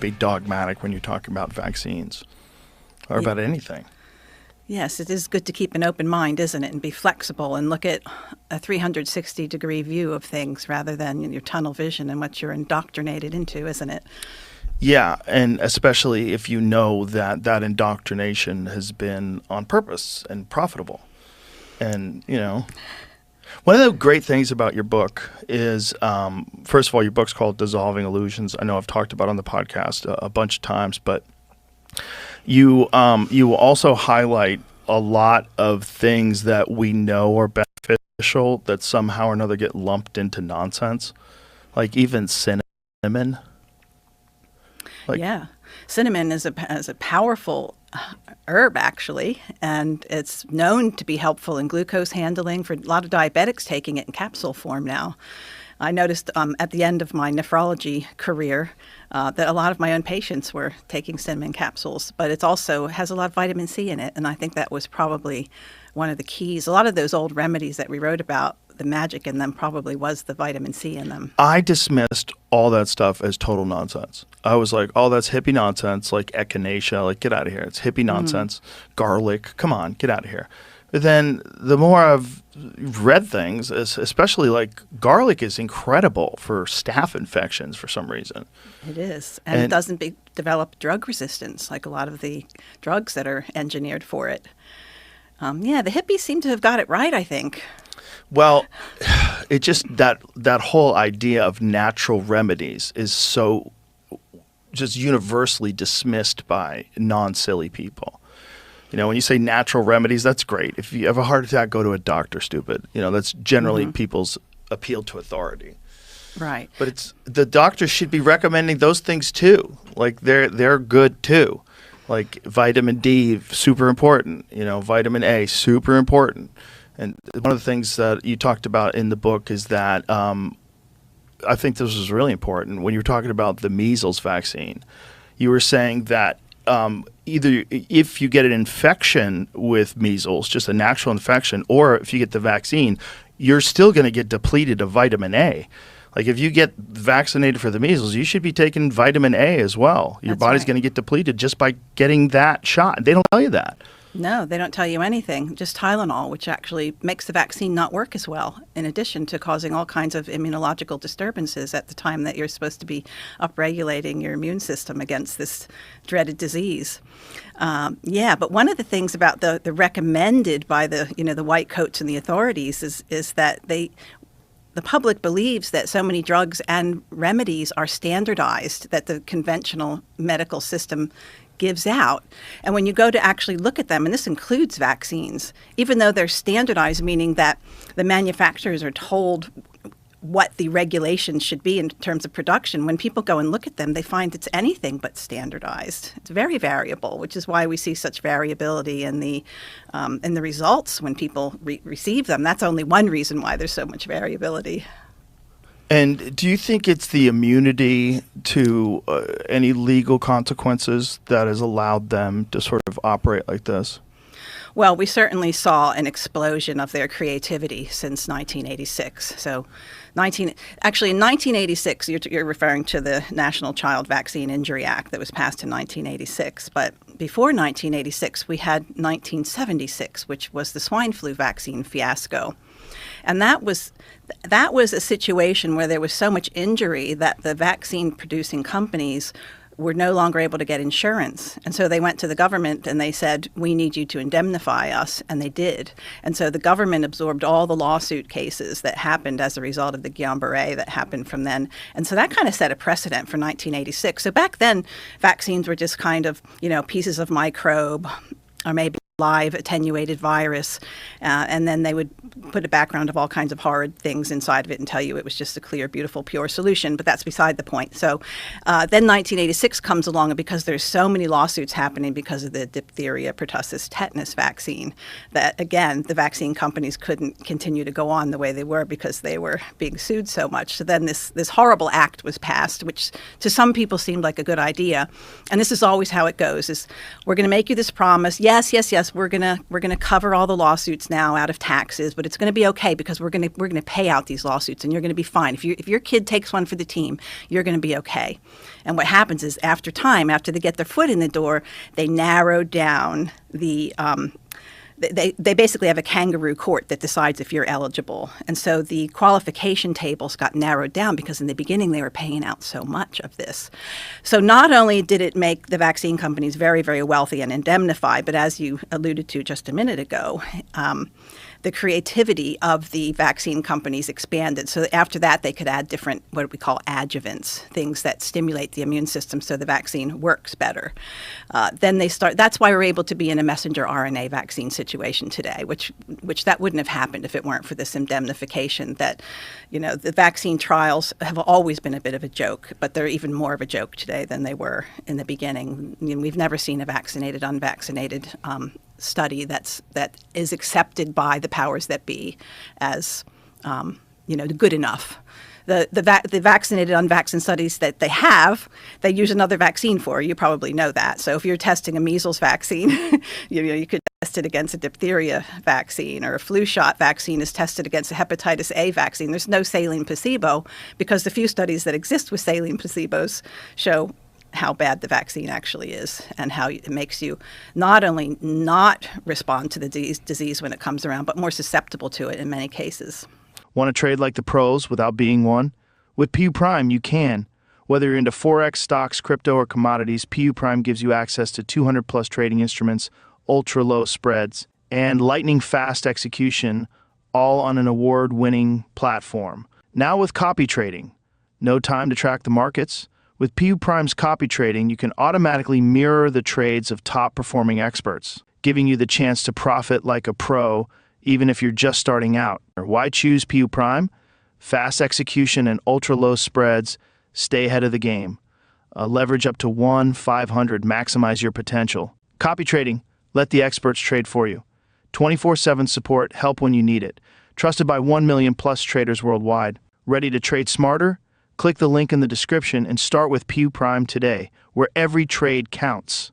be dogmatic when you're talking about vaccines or about anything. Yes, it is good to keep an open mind, isn't it, and be flexible and look at a 360-degree view of things rather than your tunnel vision and what you're indoctrinated into, isn't it? Yeah, and especially if you know that that indoctrination has been on purpose and profitable. And, one of the great things about your book is, first of all, your book's called Dissolving Illusions. I know I've talked about it on the podcast a bunch of times, but you also highlight a lot of things that we know are beneficial that somehow or another get lumped into nonsense, like even cinnamon. Yeah. Cinnamon is a powerful herb, actually, and it's known to be helpful in glucose handling for a lot of diabetics taking it in capsule form now. I noticed at the end of my nephrology career that a lot of my own patients were taking cinnamon capsules, but it also has a lot of vitamin C in it, and I think that was probably one of the keys. A lot of those old remedies that we wrote about, the magic in them probably was the vitamin C in them. I dismissed all that stuff as total nonsense. I was like, oh, that's hippie nonsense, like echinacea, like get out of here. It's hippie nonsense. Garlic, come on, get out of here. But then the more I've read things, especially like garlic is incredible for staph infections for some reason. It is. And it doesn't develop drug resistance like a lot of the drugs that are engineered for it. The hippies seem to have got it right, I think. Well, it just that whole idea of natural remedies is so just universally dismissed by non-silly people. When you say natural remedies, that's great. If you have a heart attack, go to a doctor, stupid. That's generally people's appeal to authority. Right. But the doctors should be recommending those things too. Like they're good too. Like vitamin D, super important. Vitamin A, super important. And one of the things that you talked about in the book is that I think this was really important. When you were talking about the measles vaccine, you were saying that either if you get an infection with measles, just a natural infection, or if you get the vaccine, you're still going to get depleted of vitamin A. Like if you get vaccinated for the measles, you should be taking vitamin A as well. Your body's going to get depleted just by getting that shot. They don't tell you that. No, they don't tell you anything, just Tylenol, which actually makes the vaccine not work as well, in addition to causing all kinds of immunological disturbances at the time that you're supposed to be upregulating your immune system against this dreaded disease. But one of the things about the recommended by the white coats and the authorities is that the public believes that so many drugs and remedies are standardized that the conventional medical system gives out. And when you go to actually look at them, and this includes vaccines, even though they're standardized, meaning that the manufacturers are told what the regulations should be in terms of production, when people go and look at them, they find it's anything but standardized. It's very variable, which is why we see such variability in the results when people receive them. That's only one reason why there's so much variability. And do you think it's the immunity to any legal consequences that has allowed them to sort of operate like this? Well, we certainly saw an explosion of their creativity since 1986. So in 1986, you're referring to the National Child Vaccine Injury Act that was passed in 1986. But before 1986, we had 1976, which was the swine flu vaccine fiasco. And that was a situation where there was so much injury that the vaccine producing companies were no longer able to get insurance. And so they went to the government and they said, we need you to indemnify us. And they did. And so the government absorbed all the lawsuit cases that happened as a result of the Guillain-Barré that happened from then. And so that kind of set a precedent for 1986. So back then, vaccines were just kind of, pieces of microbe or maybe live attenuated virus, and then they would put a background of all kinds of horrid things inside of it and tell you it was just a clear, beautiful, pure solution, but that's beside the point. So then 1986 comes along, and because there's so many lawsuits happening because of the diphtheria, pertussis, tetanus vaccine, that, again, the vaccine companies couldn't continue to go on the way they were because they were being sued so much. So then this horrible act was passed, which to some people seemed like a good idea. And this is always how it goes, is we're going to make you this promise. Yes, yes, yes. us, we're gonna cover all the lawsuits now out of taxes, but it's going to be okay because we're gonna pay out these lawsuits, and you're going to be fine. If your kid takes one for the team, you're going to be okay. And what happens is, after they get their foot in the door, they narrow down the. They basically have a kangaroo court that decides if you're eligible. And so the qualification tables got narrowed down because in the beginning they were paying out so much of this. So not only did it make the vaccine companies very, very wealthy and indemnify, but as you alluded to just a minute ago, the creativity of the vaccine companies expanded. So after that, they could add different, what we call adjuvants, things that stimulate the immune system so the vaccine works better. That's why we're able to be in a messenger RNA vaccine situation today, which that wouldn't have happened if it weren't for this indemnification that, the vaccine trials have always been a bit of a joke, but they're even more of a joke today than they were in the beginning. We've never seen a vaccinated, unvaccinated study that is accepted by the powers that be as good enough. The vaccinated, unvaccinated studies that they use another vaccine for. You probably know that. So if you're testing a measles vaccine, you could test it against a diphtheria vaccine, or a flu shot vaccine is tested against a hepatitis A vaccine. There's no saline placebo because the few studies that exist with saline placebos show how bad the vaccine actually is and how it makes you not only not respond to the disease when it comes around, but more susceptible to it in many cases. Want to trade like the pros without being one? With PU Prime, you can. Whether you're into Forex, stocks, crypto, or commodities, PU Prime gives you access to 200-plus trading instruments, ultra-low spreads, and lightning-fast execution, all on an award-winning platform. Now with copy trading. No time to track the markets? With PU Prime's copy trading, you can automatically mirror the trades of top-performing experts, giving you the chance to profit like a pro, even if you're just starting out. Why choose PU Prime? Fast execution and ultra-low spreads. Stay ahead of the game. Leverage up to 1/500. Maximize your potential. Copy trading. Let the experts trade for you. 24/7 support. Help when you need it. Trusted by 1 million plus traders worldwide. Ready to trade smarter? Click the link in the description and start with PU Prime today, where every trade counts.